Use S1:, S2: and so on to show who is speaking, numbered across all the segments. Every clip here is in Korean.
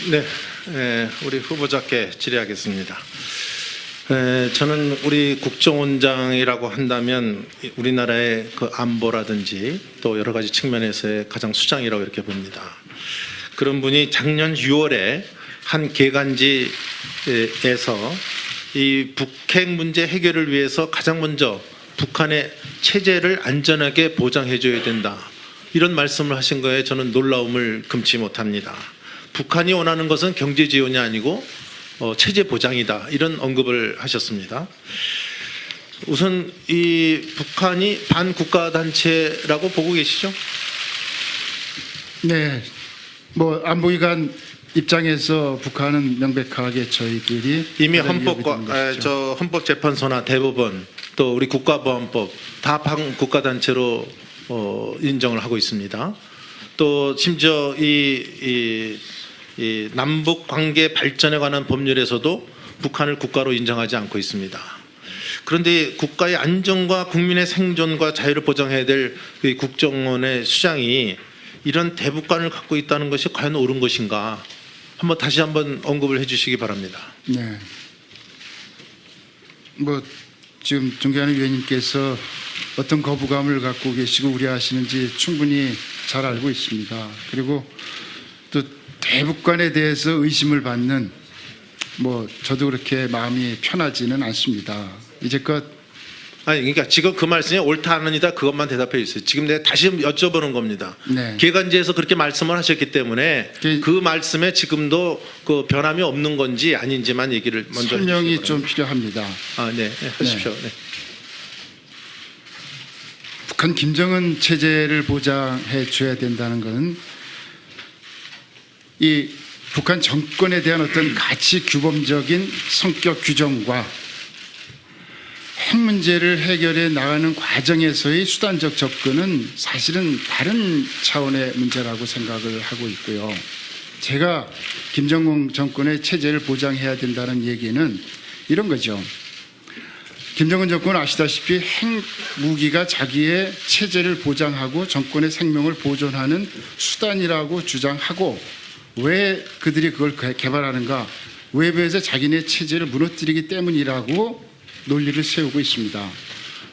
S1: 네, 우리 후보자께 질의하겠습니다. 저는 우리 국정원장이라고 한다면 우리나라의 그 안보라든지 또 여러 가지 측면에서의 가장 수장이라고 이렇게 봅니다. 그런 분이 작년 6월에 한 개간지에서 이 북핵 문제 해결을 위해서 가장 먼저 북한의 체제를 안전하게 보장해 줘야 된다, 이런 말씀을 하신 거에 저는 놀라움을 금치 못합니다. 북한이 원하는 것은 경제 지원이 아니고 체제 보장이다, 이런 언급을 하셨습니다. 우선 이 북한이 반국가 단체라고 보고 계시죠?
S2: 네, 뭐 안보위관 입장에서 북한은 명백하게 저희끼리
S1: 이미 헌법재판소나 대법원 또 우리 국가보안법 다 반국가 단체로 인정을 하고 있습니다. 또 심지어 이 남북 관계 발전에 관한 법률에서도 북한을 국가로 인정하지 않고 있습니다. 그런데 국가의 안전과 국민의 생존과 자유를 보장해야 될 국정원의 수장이 이런 대북관을 갖고 있다는 것이 과연 옳은 것인가, 다시 한번 언급을 해 주시기 바랍니다.
S2: 네. 뭐 지금 존경하는 위원님께서 어떤 거부감을 갖고 계시고 우려하시는지 충분히 잘 알고 있습니다. 그리고 또 대북관에 대해서 의심을 받는, 뭐 저도 그렇게 마음이 편하지는 않습니다. 이제껏
S1: 그러니까 지금 그 말씀이 옳다 아니다 그것만 대답해 주세요. 지금 내가 다시 여쭤보는 겁니다.
S2: 네.
S1: 개간지에서 그렇게 말씀을 하셨기 때문에 그 말씀에 지금도 그 변함이 없는 건지 아닌지만 얘기를 먼저
S2: 설명이 좀 필요합니다.
S1: 네, 하십시오. 네.
S2: 북한 김정은 체제를 보장해 줘야 된다는 것은 이 북한 정권에 대한 어떤 가치 규범적인 성격 규정과 핵 문제를 해결해 나가는 과정에서의 수단적 접근은 사실은 다른 차원의 문제라고 생각을 하고 있고요. 제가 김정은 정권의 체제를 보장해야 된다는 얘기는 이런 거죠. 김정은 정권은 아시다시피 핵 무기가 자기의 체제를 보장하고 정권의 생명을 보존하는 수단이라고 주장하고, 왜 그들이 그걸 개발하는가? 외부에서 자기네 체제를 무너뜨리기 때문이라고 논리를 세우고 있습니다.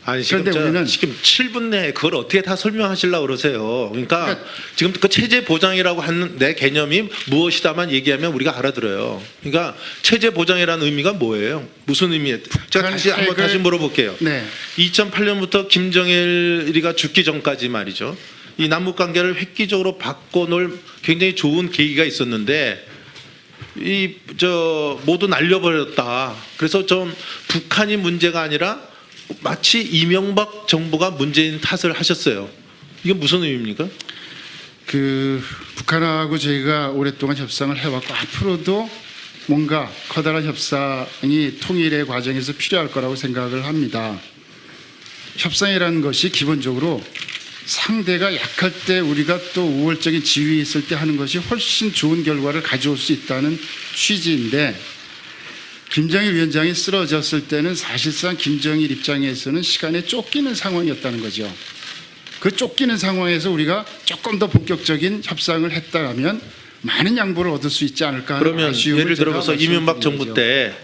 S1: 그런데 우리는 지금 7분 내에 그걸 어떻게 다 설명하시려고 그러세요? 그러니까 지금 그 체제 보장이라고 하는 내 개념이 무엇이다만 얘기하면 우리가 알아들어요. 그러니까 체제 보장이라는 의미가 뭐예요? 무슨 의미예요? 제가 다시 물어볼게요.
S2: 네.
S1: 2008년부터 김정일이가 죽기 전까지 말이죠, 이 남북 관계를 획기적으로 바꿔놓을 굉장히 좋은 계기가 있었는데 모두 날려버렸다. 그래서 좀 북한이 문제가 아니라 마치 이명박 정부가 문재인 탓을 하셨어요. 이게 무슨 의미입니까?
S2: 북한하고 저희가 오랫동안 협상을 해왔고 앞으로도 뭔가 커다란 협상이 통일의 과정에서 필요할 거라고 생각을 합니다. 협상이라는 것이 기본적으로 상대가 약할 때 우리가 또 우월적인 지위에 있을 때 하는 것이 훨씬 좋은 결과를 가져올 수 있다는 취지인데, 김정일 위원장이 쓰러졌을 때는 사실상 김정일 입장에서는 시간에 쫓기는 상황이었다는 거죠. 그 쫓기는 상황에서 우리가 조금 더 본격적인 협상을 했다면 많은 양보를 얻을 수 있지 않을까 하는
S1: 그러면
S2: 아쉬움을
S1: 예를 들어서 이명박
S2: 말씀드린
S1: 정부
S2: 거죠.
S1: 때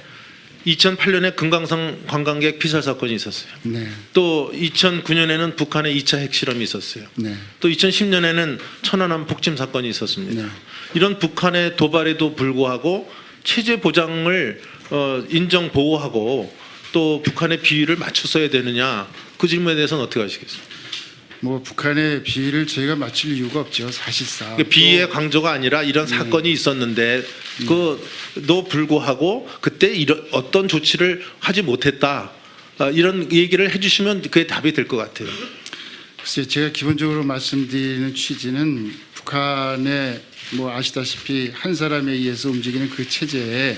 S1: 2008년에 금강산 관광객 피살 사건이 있었어요.
S2: 네.
S1: 또 2009년에는 북한의 2차 핵실험이 있었어요.
S2: 네.
S1: 또 2010년에는 천안함 폭침 사건이 있었습니다.
S2: 네.
S1: 이런 북한의 도발에도 불구하고 체제 보장을 인정 보호하고 또 북한의 비위를 맞췄어야 되느냐, 그 질문에 대해서는 어떻게 하시겠습니까?
S2: 뭐 북한의 비위를 저희가 맞출 이유가 없죠, 사실상.
S1: 비위의 강조가 아니라 이런 사건이 있었는데 그도 불구하고 그때 어떤 조치를 하지 못했다, 이런 얘기를 해주시면 그게 답이 될 것 같아요.
S2: 글쎄, 제가 기본적으로 말씀드리는 취지는 북한의 뭐 아시다시피 한 사람에 의해서 움직이는 그 체제에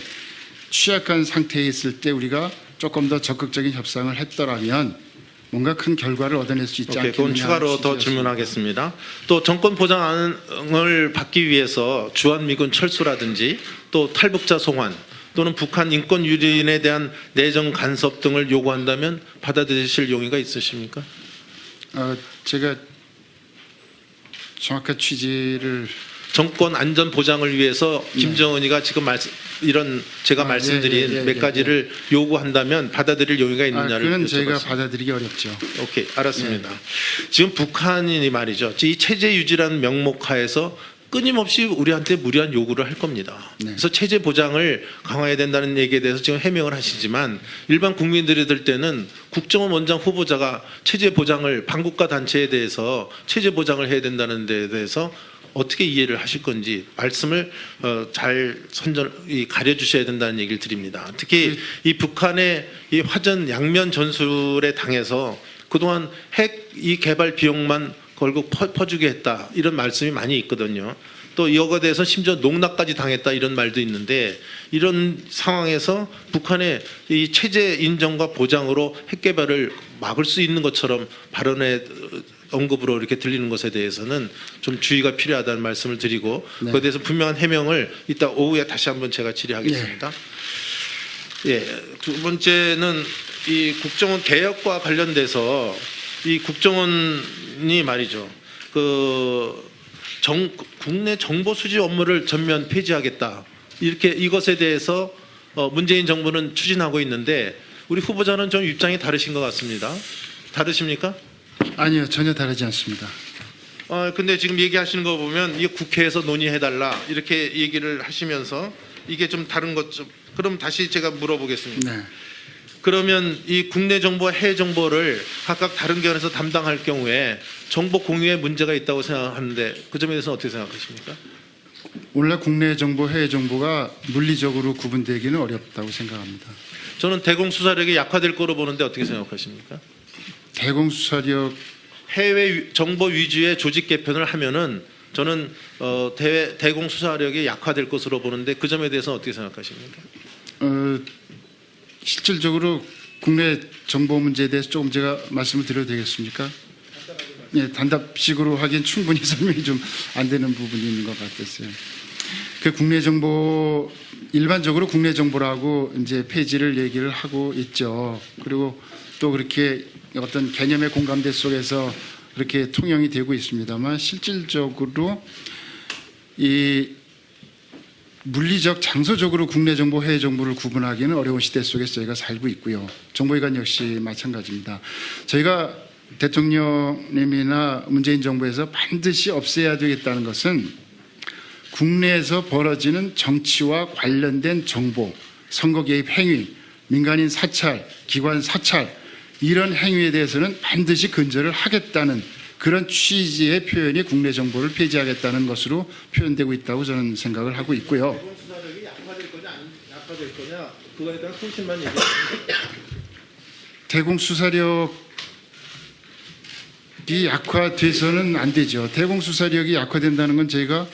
S2: 취약한 상태에 있을 때 우리가 조금 더 적극적인 협상을 했더라면 뭔가 큰 결과를 얻어낼 수 있지 않겠느냐.
S1: 그건 추가로 더 질문하겠습니다. 또 정권 보장을 받기 위해서 주한미군 철수라든지 또 탈북자 송환 또는 북한 인권 유린에 대한 내정 간섭 등을 요구한다면 받아들이실 용의가 있으십니까?
S2: 제가 정확한 취지를
S1: 정권 안전 보장을 위해서 김정은이가 지금 이런 제가 말씀드린 몇 가지를 요구한다면 받아들일 용의가 있느냐를
S2: 그건 저희가
S1: 여쭤봤습니다.
S2: 받아들이기 어렵죠.
S1: 오케이, 알았습니다. 지금 북한이 말이죠. 이 체제 유지라는 명목하에서 끊임없이 우리한테 무리한 요구를 할 겁니다. 그래서 체제 보장을 강화해야 된다는 얘기에 대해서 지금 해명을 하시지만 일반 국민들이 들 때는 국정원 원장 후보자가 체제 보장을 반국가 단체에 대해서 체제 보장을 해야 된다는 데 대해서 어떻게 이해를 하실 건지 말씀을 잘 가려주셔야 된다는 얘기를 드립니다. 특히 이 북한의 이 화전 양면 전술에 당해서 그동안 핵 이 개발 비용만 결국 퍼주게 했다 이런 말씀이 많이 있거든요. 또 이거에 대해서 심지어 농락까지 당했다 이런 말도 있는데 이런 상황에서 북한의 이 체제 인정과 보장으로 핵 개발을 막을 수 있는 것처럼 발언의 언급으로 이렇게 들리는 것에 대해서는 좀 주의가 필요하다는 말씀을 드리고 그에 대해서 분명한 해명을 이따 오후에 다시 한번 제가 질의하겠습니다. 두 번째는 이 국정원 개혁과 관련돼서 이 국정원이 말이죠. 국내 정보 수집 업무를 전면 폐지하겠다. 이렇게 이것에 대해서 문재인 정부는 추진하고 있는데 우리 후보자는 좀 입장이 다르신 것 같습니다. 다르십니까?
S2: 아니요, 전혀 다르지 않습니다.
S1: 근데 지금 얘기하시는 거 보면 이게 국회에서 논의해달라 이렇게 얘기를 하시면서 이게 좀 다른 것 좀 그럼 다시 제가 물어보겠습니다.
S2: 네.
S1: 그러면 이 국내 정보와 해외 정보를 각각 다른 기관에서 담당할 경우에 정보 공유에 문제가 있다고 생각하는데 그 점에 대해서는 어떻게 생각하십니까?
S2: 원래 국내 정보, 해외 정보가 물리적으로 구분되기는 어렵다고 생각합니다.
S1: 저는 대공수사력이 약화될 거로 보는데 어떻게 생각하십니까?
S2: 대공수사력
S1: 해외 정보 위주의 조직 개편을 하면은 저는 대공수사력이 약화될 것으로 보는데 그 점에 대해서는 어떻게 생각하십니까?
S2: 실질적으로 국내 정보 문제에 대해서 조금 제가 말씀을 드려도 되겠습니까? 예, 단답식으로 하기엔 충분히 설명이 좀 안 되는 부분이 있는 것 같았어요. 그 국내 정보 일반적으로 국내 정보라고 이제 폐지를 얘기를 하고 있죠. 그리고 또 그렇게 어떤 개념의 공감대 속에서 그렇게 통용이 되고 있습니다만 실질적으로 이 물리적 장소적으로 국내 정보, 해외 정보를 구분하기는 어려운 시대 속에서 저희가 살고 있고요. 정보기관 역시 마찬가지입니다. 저희가 대통령님이나 문재인 정부에서 반드시 없애야 되겠다는 것은 국내에서 벌어지는 정치와 관련된 정보, 선거 개입 행위, 민간인 사찰, 기관 사찰 이런 행위에 대해서는 반드시 근절을 하겠다는 그런 취지의 표현이 국내 정보를 폐지하겠다는 것으로 표현되고 있다고 저는 생각을 하고 있고요.
S1: 대공수사력이 약화될 거냐 안 약화될 거냐 그거에 대한 소신만 얘기합니다.
S2: 대공수사력이 약화돼서는 안 되죠. 대공수사력이 약화된다는 건 저희가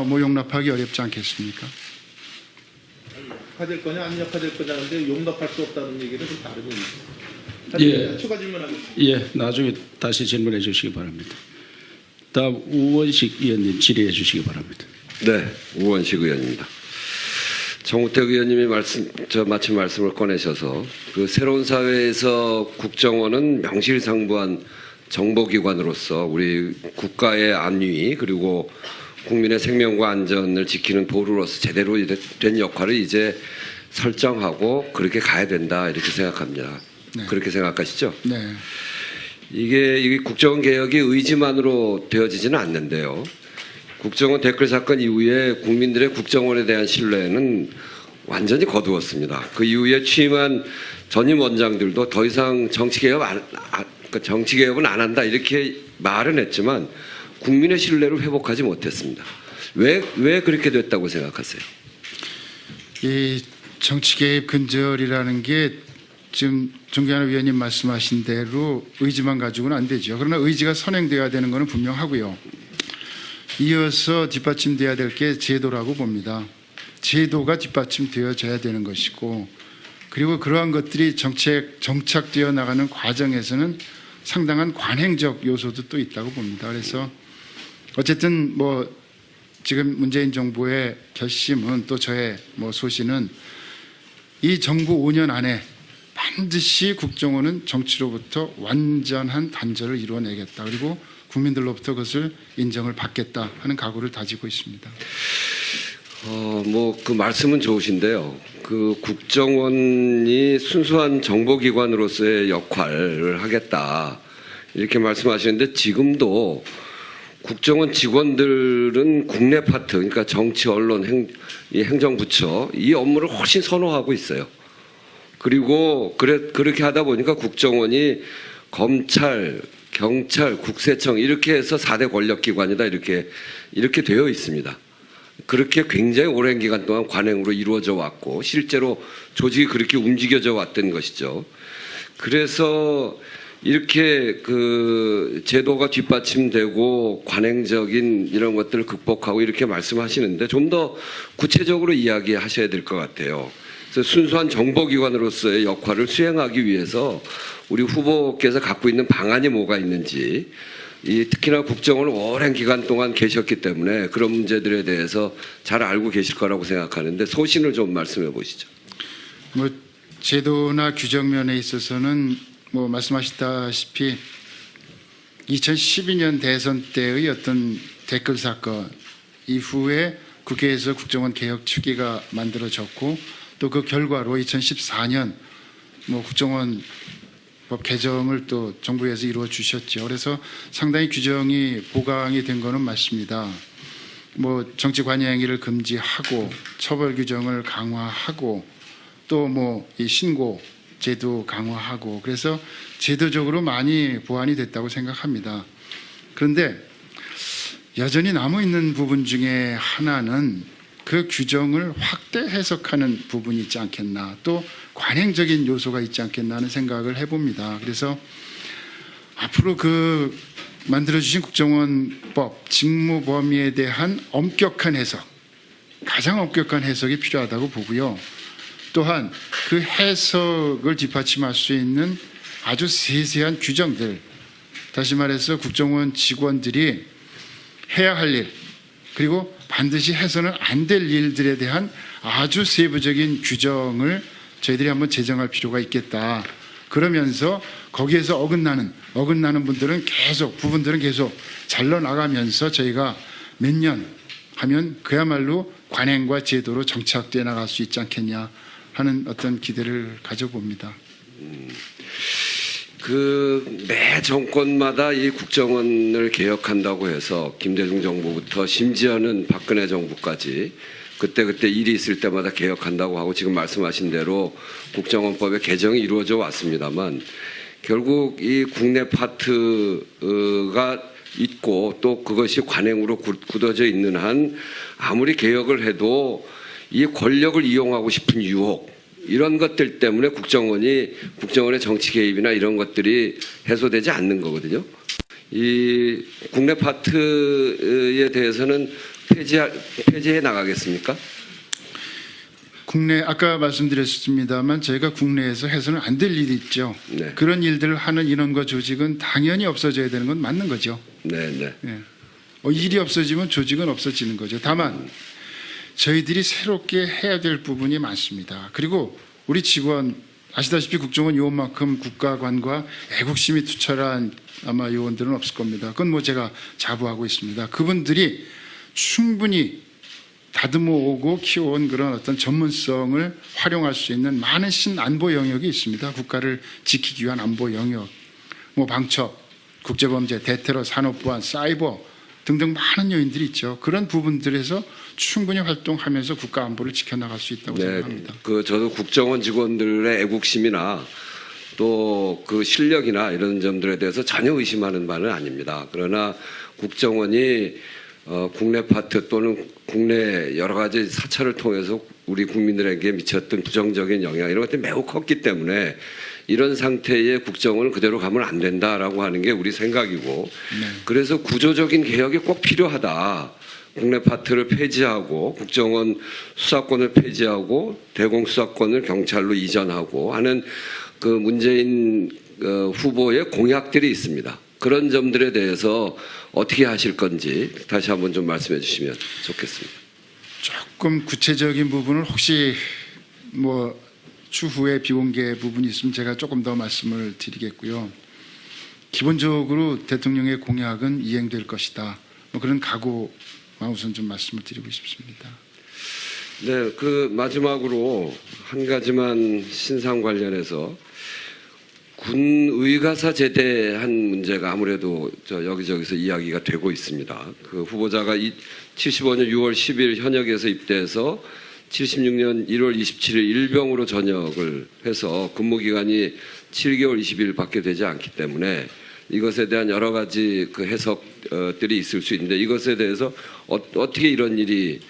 S2: 뭐 용납하기 어렵지 않겠습니까?
S1: 약화될 거냐 안 약화될 거냐인데 용납할 수 없다는 얘기는 좀 다른 얘기죠.
S3: 예.
S1: 추가 질문하겠습니다.
S3: 예, 나중에 다시 질문해 주시기 바랍니다. 다음 우원식 의원님 질의해 주시기 바랍니다.
S4: 네, 우원식 의원입니다. 정우택 의원님이 마침 말씀을 꺼내셔서 그 새로운 사회에서 국정원은 명실상부한 정보기관으로서 우리 국가의 안위 그리고 국민의 생명과 안전을 지키는 보루로서 제대로 된 역할을 이제 설정하고 그렇게 가야 된다 이렇게 생각합니다.
S2: 네.
S4: 그렇게 생각하시죠?
S2: 네.
S4: 이게 국정원 개혁이 의지만으로 되어지지는 않는데요. 국정원 댓글 사건 이후에 국민들의 국정원에 대한 신뢰는 완전히 거두었습니다. 그 이후에 취임한 전임 원장들도 더 이상 정치개혁은 안 한다 이렇게 말은 했지만 국민의 신뢰를 회복하지 못했습니다. 왜 그렇게 됐다고 생각하세요?
S2: 이 정치개입 근절이라는 게 지금 존경하는 위원님 말씀하신 대로 의지만 가지고는 안 되죠. 그러나 의지가 선행되어야 되는 것은 분명하고요. 이어서 뒷받침돼야 될 게 제도라고 봅니다. 제도가 뒷받침되어져야 되는 것이고 그리고 그러한 것들이 정착되어 나가는 과정에서는 상당한 관행적 요소도 또 있다고 봅니다. 그래서 어쨌든 뭐 지금 문재인 정부의 결심은 또 저의 뭐 소신은 이 정부 5년 안에 반드시 국정원은 정치로부터 완전한 단절을 이루어내겠다. 그리고 국민들로부터 그것을 인정을 받겠다 하는 각오를 다지고 있습니다.
S4: 뭐 그 말씀은 좋으신데요. 그 국정원이 순수한 정보기관으로서의 역할을 하겠다 이렇게 말씀하시는데 지금도 국정원 직원들은 국내 파트, 그러니까 정치, 언론, 이 행정부처 이 업무를 훨씬 선호하고 있어요. 그리고 그렇게 하다 보니까 국정원이 검찰, 경찰, 국세청 이렇게 해서 4대 권력기관이다 이렇게 되어 있습니다. 그렇게 굉장히 오랜 기간 동안 관행으로 이루어져 왔고 실제로 조직이 그렇게 움직여져 왔던 것이죠. 그래서 이렇게 그 제도가 뒷받침되고 관행적인 이런 것들을 극복하고 이렇게 말씀하시는데 좀 더 구체적으로 이야기하셔야 될 것 같아요. 그래서 순수한 정보기관으로서의 역할을 수행하기 위해서 우리 후보께서 갖고 있는 방안이 뭐가 있는지 특히나 국정원을 오랜 기간 동안 계셨기 때문에 그런 문제들에 대해서 잘 알고 계실 거라고 생각하는데 소신을 좀 말씀해 보시죠.
S2: 뭐 제도나 규정 면에 있어서는 뭐 말씀하셨다시피 2012년 대선 때의 어떤 댓글 사건 이후에 국회에서 국정원 개혁 추기가 만들어졌고 또 그 결과로 2014년 뭐 국정원 법 개정을 또 정부에서 이루어 주셨죠. 그래서 상당히 규정이 보강이 된 거는 맞습니다. 뭐 정치 관여 행위를 금지하고 처벌 규정을 강화하고 또 뭐 이 신고 제도 강화하고 그래서 제도적으로 많이 보완이 됐다고 생각합니다. 그런데 여전히 남아있는 부분 중에 하나는 그 규정을 확대 해석하는 부분이 있지 않겠나 또 관행적인 요소가 있지 않겠나 하는 생각을 해봅니다. 그래서 앞으로 그 만들어주신 국정원법 직무 범위에 대한 엄격한 해석 가장 엄격한 해석이 필요하다고 보고요. 또한 그 해석을 뒷받침할 수 있는 아주 세세한 규정들 다시 말해서 국정원 직원들이 해야 할 일 그리고 반드시 해서는 안 될 일들에 대한 아주 세부적인 규정을 저희들이 한번 제정할 필요가 있겠다. 그러면서 거기에서 어긋나는 부분들은 계속 잘라나가면서 저희가 몇 년 하면 그야말로 관행과 제도로 정착되어 나갈 수 있지 않겠냐 하는 어떤 기대를 가져봅니다.
S4: 매 정권마다 이 국정원을 개혁한다고 해서 김대중 정부부터 심지어는 박근혜 정부까지 그때 일이 있을 때마다 개혁한다고 하고 지금 말씀하신 대로 국정원법의 개정이 이루어져 왔습니다만 결국 이 국내 파트가 있고 또 그것이 관행으로 굳어져 있는 한 아무리 개혁을 해도 이 권력을 이용하고 싶은 유혹 이런 것들 때문에 국정원의 정치 개입이나 이런 것들이 해소되지 않는 거거든요. 이 국내 파트에 대해서는 폐지해 나가겠습니까?
S2: 국내 아까 말씀드렸습니다만 저희가 국내에서 해서는 안 될 일이 있죠.
S4: 네.
S2: 그런 일들을 하는 인원과 조직은 당연히 없어져야 되는 건 맞는 거죠.
S4: 네.
S2: 예. 일이 없어지면 조직은 없어지는 거죠. 다만 저희들이 새롭게 해야 될 부분이 많습니다. 그리고 우리 직원 아시다시피 국정원 요원만큼 국가관과 애국심이 투철한 아마 요원들은 없을 겁니다. 그건 뭐 제가 자부하고 있습니다. 그분들이 충분히 다듬어 오고 키워온 그런 어떤 전문성을 활용할 수 있는 많은 신안보 영역이 있습니다. 국가를 지키기 위한 안보 영역, 뭐 방첩, 국제범죄, 대테러, 산업보안, 사이버 등등 많은 요인들이 있죠. 그런 부분들에서 충분히 활동하면서 국가 안보를 지켜나갈 수 있다고 생각합니다.
S4: 저도 국정원 직원들의 애국심이나 또 그 실력이나 이런 점들에 대해서 전혀 의심하는 바는 아닙니다. 그러나 국정원이 국내 파트 또는 국내 여러 가지 사찰을 통해서 우리 국민들에게 미쳤던 부정적인 영향 이런 것들이 매우 컸기 때문에 이런 상태의 국정원을 그대로 가면 안 된다라고 하는 게 우리 생각이고 그래서 구조적인 개혁이 꼭 필요하다. 국내 파트를 폐지하고 국정원 수사권을 폐지하고 대공 수사권을 경찰로 이전하고 하는 그 문재인 후보의 공약들이 있습니다. 그런 점들에 대해서 어떻게 하실 건지 다시 한번 좀 말씀해 주시면 좋겠습니다.
S2: 조금 구체적인 부분을 혹시 뭐 추후에 비공개 부분이 있으면 제가 조금 더 말씀을 드리겠고요. 기본적으로 대통령의 공약은 이행될 것이다. 뭐 그런 각오만 우선 좀 말씀을 드리고 싶습니다.
S4: 네, 그 마지막으로 한 가지만 신상 관련해서 군 의가사 제대한 문제가 아무래도 여기저기서 이야기가 되고 있습니다. 그 후보자가 75년 6월 10일 현역에서 입대해서 76년 1월 27일 일병으로 전역을 해서 근무기간이 7개월 20일밖에 되지 않기 때문에 이것에 대한 여러 가지 그 해석들이 있을 수 있는데 이것에 대해서 어떻게 이런 일이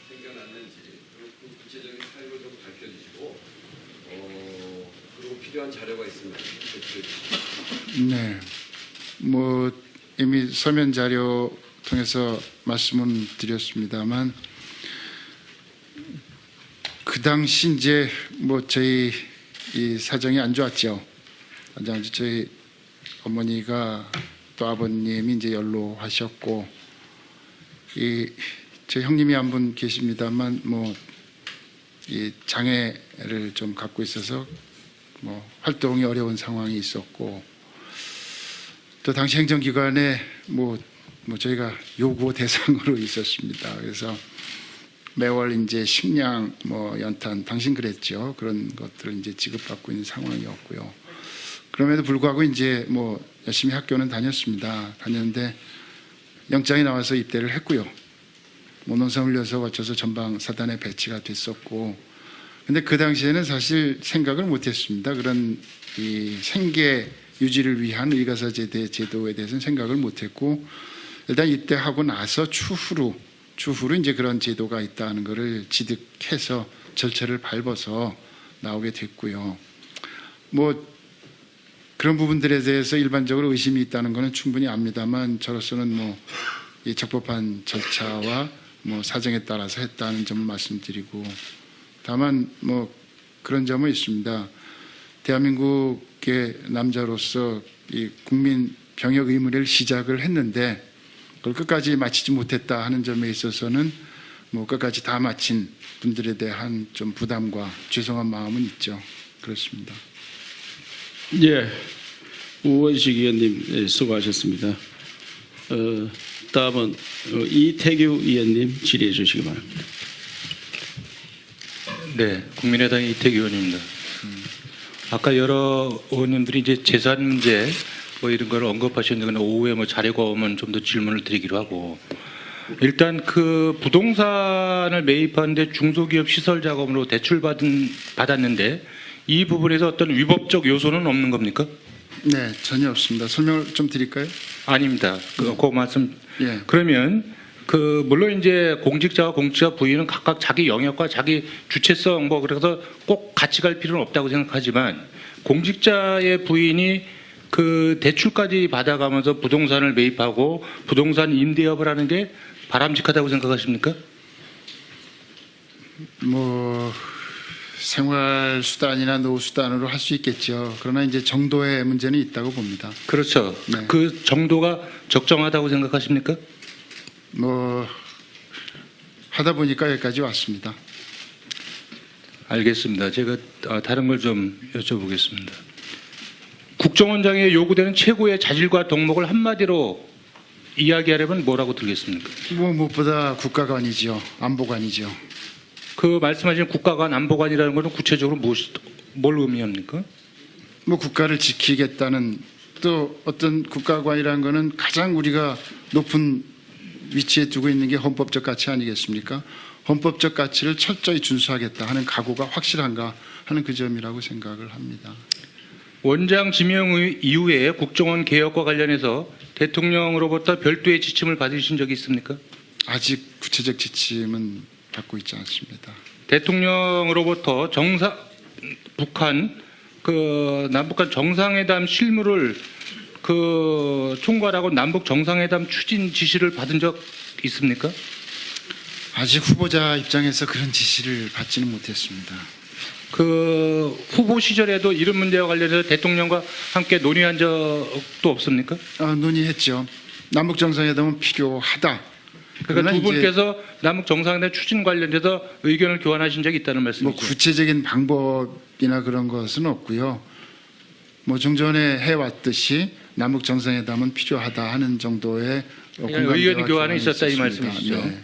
S4: 생겨났는지 그 구체적인 사유를 좀 밝혀주시고 그리고 필요한 자료가 있으면 제출해 주시기 바랍니다.
S2: 네, 뭐 이미 서면 자료 통해서 말씀은 드렸습니다만 그 당시 이제 뭐 저희 이 사정이 안 좋았죠. 저희 어머니가 또 아버님이 이제 연로하셨고 제 형님이 한 분 계십니다만 뭐 이 장애를 좀 갖고 있어서 뭐 활동이 어려운 상황이 있었고 또 당시 행정기관에 뭐 저희가 요구 대상으로 있었습니다. 그래서 매월 이제 식량 뭐 연탄 당신 그랬죠. 그런 것들을 이제 지급받고 있는 상황이었고요. 그럼에도 불구하고 이제 뭐 열심히 학교는 다녔는데 영장이 나와서 입대를 했고요. 뭐 논산 훈련소 거쳐서 전방 사단에 배치가 됐었고, 근데 그 당시에는 사실 생각을 못했습니다. 그런 이 생계 유지를 위한 의가사 제대 제도에 대해서는 생각을 못했고, 일단 입대하고 나서 추후로 이제 그런 제도가 있다는 것을 지득해서 절차를 밟아서 나오게 됐고요. 뭐 그런 부분들에 대해서 일반적으로 의심이 있다는 것은 충분히 압니다만 저로서는 뭐 이 적법한 절차와 뭐 사정에 따라서 했다는 점을 말씀드리고, 다만 뭐 그런 점은 있습니다. 대한민국의 남자로서 이 국민 병역 의무를 시작을 했는데 그걸 끝까지 마치지 못했다 하는 점에 있어서는 뭐 끝까지 다 마친 분들에 대한 좀 부담과 죄송한 마음은 있죠. 그렇습니다.
S3: 예, 우원식 의원님 수고하셨습니다. 다음은 이태규 의원님 질의해 주시기 바랍니다.
S5: 네, 국민의당 이태규 의원입니다. 아까 여러 의원님들이 이제 재산 문제 뭐 이런 걸 언급하셨는데 오후에 뭐 자료가 오면 좀 더 질문을 드리기로 하고, 일단 그 부동산을 매입하는데 중소기업 시설 자금으로 받았는데 이 부분에서 어떤 위법적 요소는 없는 겁니까?
S2: 네, 전혀 없습니다. 설명을 좀 드릴까요?
S5: 아닙니다. 그 말씀.
S2: 예.
S5: 그러면 그 물론 이제 공직자와 공직자 부인은 각각 자기 영역과 자기 주체성 뭐 그래서 꼭 같이 갈 필요는 없다고 생각하지만, 공직자의 부인이 그 대출까지 받아가면서 부동산을 매입하고 부동산 임대업을 하는 게 바람직하다고 생각하십니까?
S2: 뭐 생활 수단이나 노후 수단으로 할 수 있겠죠. 그러나 이제 정도의 문제는 있다고 봅니다.
S5: 그렇죠.
S2: 네.
S5: 그 정도가 적정하다고 생각하십니까?
S2: 뭐 하다 보니까 여기까지 왔습니다.
S5: 알겠습니다. 제가 다른 걸 좀 여쭤보겠습니다. 국정원장에 요구되는 최고의 자질과 덕목을 한마디로 이야기하려면 뭐라고 들겠습니까?
S2: 뭐 무엇보다 국가관이죠. 안보관이죠.
S5: 그 말씀하신 국가관 안보관이라는 것은 구체적으로 뭘 의미합니까?
S2: 뭐 국가를 지키겠다는, 또 어떤 국가관이라는 것은 가장 우리가 높은 위치에 두고 있는 게 헌법적 가치 아니겠습니까? 헌법적 가치를 철저히 준수하겠다 하는 각오가 확실한가 하는 그 점이라고 생각을 합니다.
S5: 원장 지명 이후에 국정원 개혁과 관련해서 대통령으로부터 별도의 지침을 받으신 적이 있습니까?
S2: 아직 구체적 지침은 받고 있지 않습니다.
S5: 대통령으로부터 북한 그 남북한 정상회담 실무를 그 총괄하고 남북 정상회담 추진 지시를 받은 적 있습니까?
S2: 아직 후보자 입장에서 그런 지시를 받지는 못했습니다.
S5: 그 후보 시절에도 이런 문제와 관련해서 대통령과 함께 논의한 적도 없습니까?
S2: 논의했죠. 남북 정상회담은 필요하다.
S5: 그러니까 두
S2: 이제
S5: 분께서 남북 정상회담 추진 관련돼서 의견을 교환하신 적이 있다는
S2: 뭐
S5: 말씀이죠?
S2: 구체적인 방법이나 그런 것은 없고요. 뭐 종전에 해왔듯이 남북 정상회담은 필요하다 하는 정도의
S5: 그러니까 의견 교환이 있었다 이 말씀이시죠.
S2: 네.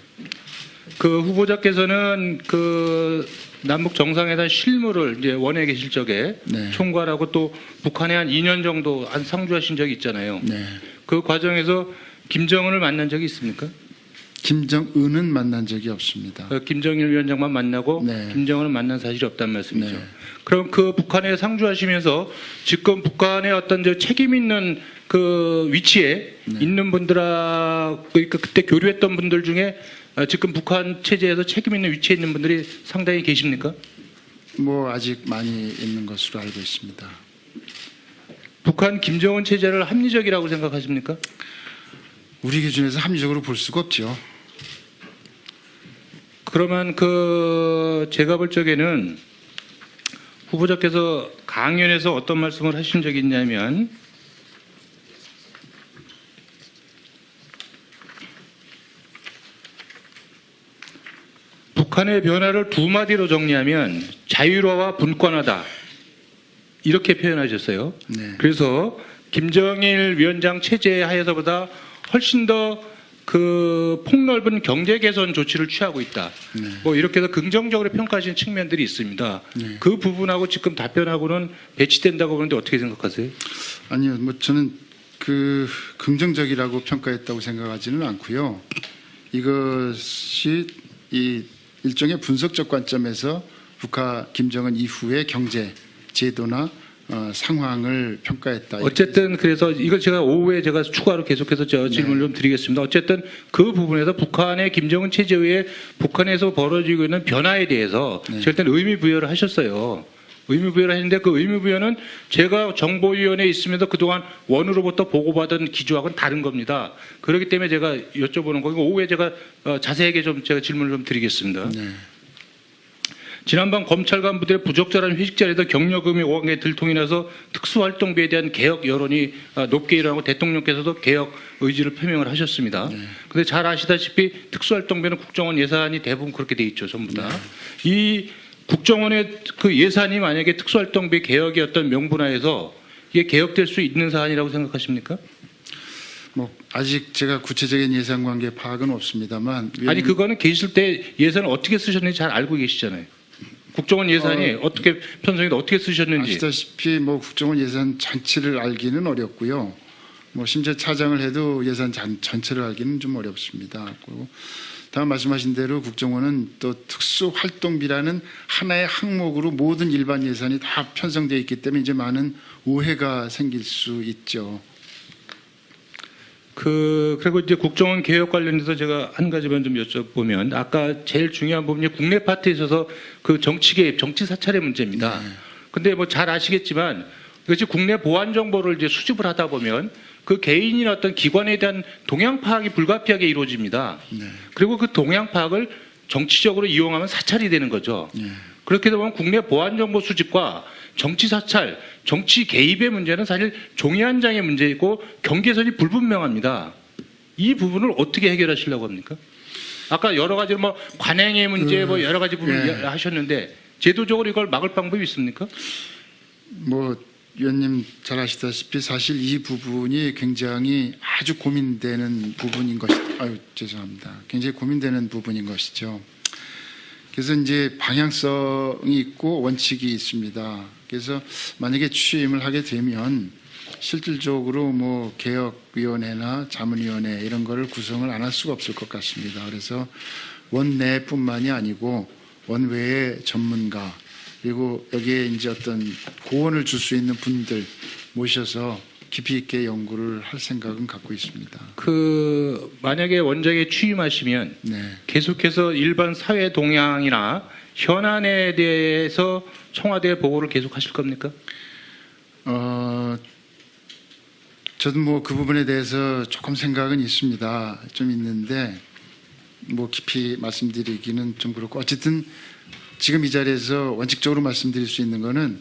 S5: 그 후보자께서는 그 남북 정상회담 실무를 이제 원에 계실 적에
S2: 네.
S5: 총괄하고 또 북한에 한 2년 정도 한 상주하신 적이 있잖아요.
S2: 네.
S5: 그 과정에서 김정은을 만난 적이 있습니까?
S2: 김정은은 만난 적이 없습니다.
S5: 김정일 위원장만 만나고
S2: 네.
S5: 김정은은 만난 사실이 없다는 말씀이죠.
S2: 네.
S5: 그럼 그 북한에 상주하시면서 지금 북한의 어떤 저 책임 있는 그 위치에
S2: 네.
S5: 있는 분들하고 그러니까 그때 교류했던 분들 중에 지금 북한 체제에서 책임 있는 위치에 있는 분들이 상당히 계십니까?
S2: 뭐 아직 많이 있는 것으로 알고 있습니다.
S5: 북한 김정은 체제를 합리적이라고 생각하십니까?
S2: 우리 기준에서 합리적으로 볼 수가 없죠.
S5: 그러면 그 제가 볼 적에는 후보자께서 강연에서 어떤 말씀을 하신 적이 있냐면 북한의 변화를 두 마디로 정리하면 자유로와 분권하다 이렇게 표현하셨어요.
S2: 네.
S5: 그래서 김정일 위원장 체제 하에서보다 훨씬 더 그 폭넓은 경제 개선 조치를 취하고 있다.
S2: 네.
S5: 뭐 이렇게 해서 긍정적으로 평가하시는 측면들이 있습니다.
S2: 네.
S5: 그 부분하고 지금 답변하고는 배치된다고 보는데 어떻게 생각하세요?
S2: 아니요, 뭐 저는 그 긍정적이라고 평가했다고 생각하지는 않고요. 이것이 이 일종의 분석적 관점에서 북한 김정은 이후의 경제 제도나 상황을 평가했다.
S5: 어쨌든 그래서 이걸 제가 오후에 제가 추가로 계속해서 저 질문을 좀 드리겠습니다. 어쨌든 그 부분에서 북한의 김정은 체제 외에 북한에서 벌어지고 있는 변화에 대해서
S2: 네.
S5: 제가 일단 의미 부여를 하셨어요. 의미 부여를 했는데 그 의미 부여는 제가 정보위원회에 있으면서 그동안 원으로부터 보고받은 기조하고는 다른 겁니다. 그렇기 때문에 제가 여쭤보는 거고 오후에 제가 자세하게 좀 제가 질문을 좀 드리겠습니다.
S2: 네.
S5: 지난번 검찰 간부들의 부적절한 회식 자리에서 경력금이 5억 개 들통이 나서 특수활동비에 대한 개혁 여론이 높게 일어나고 대통령께서도 개혁 의지를 표명을 하셨습니다. 그런데 잘 아시다시피 특수활동비는 국정원 예산이 대부분 그렇게 돼 있죠. 전부 다. 이 국정원의 그 예산이 만약에 특수활동비 개혁의 어떤 명분하에서 이게 개혁될 수 있는 사안이라고 생각하십니까?
S2: 뭐 아직 제가 구체적인 예산 관계 파악은 없습니다만
S5: 아니 그거는 계실 때 예산을 어떻게 쓰셨는지 잘 알고 계시잖아요. 국정원 예산이 어떻게 편성이 어떻게 쓰셨는지.
S2: 아시다시피 뭐 국정원 예산 전체를 알기는 어렵고요. 뭐 심지어 차장을 해도 예산 전체를 알기는 좀 어렵습니다. 그리고 다음 말씀하신 대로 국정원은 또 특수활동비라는 하나의 항목으로 모든 일반 예산이 다 편성되어 있기 때문에 이제 많은 오해가 생길 수 있죠.
S5: 그리고 이제 국정원 개혁 관련해서 제가 한 가지만 좀 여쭤보면 아까 제일 중요한 부분이 국내 파트에 있어서 그 정치 개입, 정치 사찰의 문제입니다. 근데 뭐 잘 아시겠지만 그것이 국내 보안 정보를 이제 수집을 하다 보면 그 개인이나 어떤 기관에 대한 동향 파악이 불가피하게 이루어집니다.
S2: 네.
S5: 그리고 그 동향 파악을 정치적으로 이용하면 사찰이 되는 거죠.
S2: 네.
S5: 그렇게 되면 국내 보안 정보 수집과 정치 사찰, 정치 개입의 문제는 사실 종이 한 장의 문제이고 경계선이 불분명합니다. 이 부분을 어떻게 해결하시려고 합니까? 아까 여러 가지 뭐 관행의 문제 뭐 여러 가지 부분을
S2: 네.
S5: 하셨는데 제도적으로 이걸 막을 방법이 있습니까?
S2: 뭐 위원님 잘 아시다시피 사실 이 부분이 굉장히 아주 고민되는 부분인 죄송합니다. 굉장히 고민되는 부분인 것이죠. 그래서 이제 방향성이 있고 원칙이 있습니다. 그래서 만약에 취임을 하게 되면 실질적으로 뭐 개혁위원회나 자문위원회 이런 거를 구성을 안 할 수가 없을 것 같습니다. 그래서 원내뿐만이 아니고 원외의 전문가 그리고 여기에 이제 어떤 고언을 줄 수 있는 분들 모셔서 깊이 있게 연구를 할 생각은 갖고 있습니다.
S5: 만약에 원장에 취임하시면
S2: 네.
S5: 계속해서 일반 사회 동향이나 현안에 대해서 청와대에 보고를 계속하실 겁니까?
S2: 저도 뭐 그 부분에 대해서 조금 생각은 있습니다. 좀 있는데 뭐 깊이 말씀드리기는 좀 그렇고 어쨌든 지금 이 자리에서 원칙적으로 말씀드릴 수 있는 거는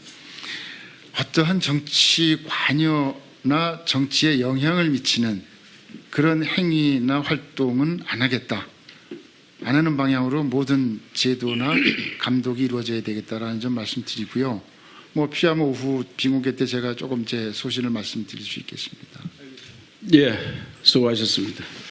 S2: 어떠한 정치 관여나 정치에 영향을 미치는 그런 행위나 활동은 안 하겠다. 안 하는 방향으로 모든 제도나 감독이 이루어져야 되겠다라는 점 말씀드리고요. 뭐 필요하면 오후 빙고개 때 제가 조금 제 소신을 말씀드릴 수 있겠습니다.
S3: 예, 수고하셨습니다.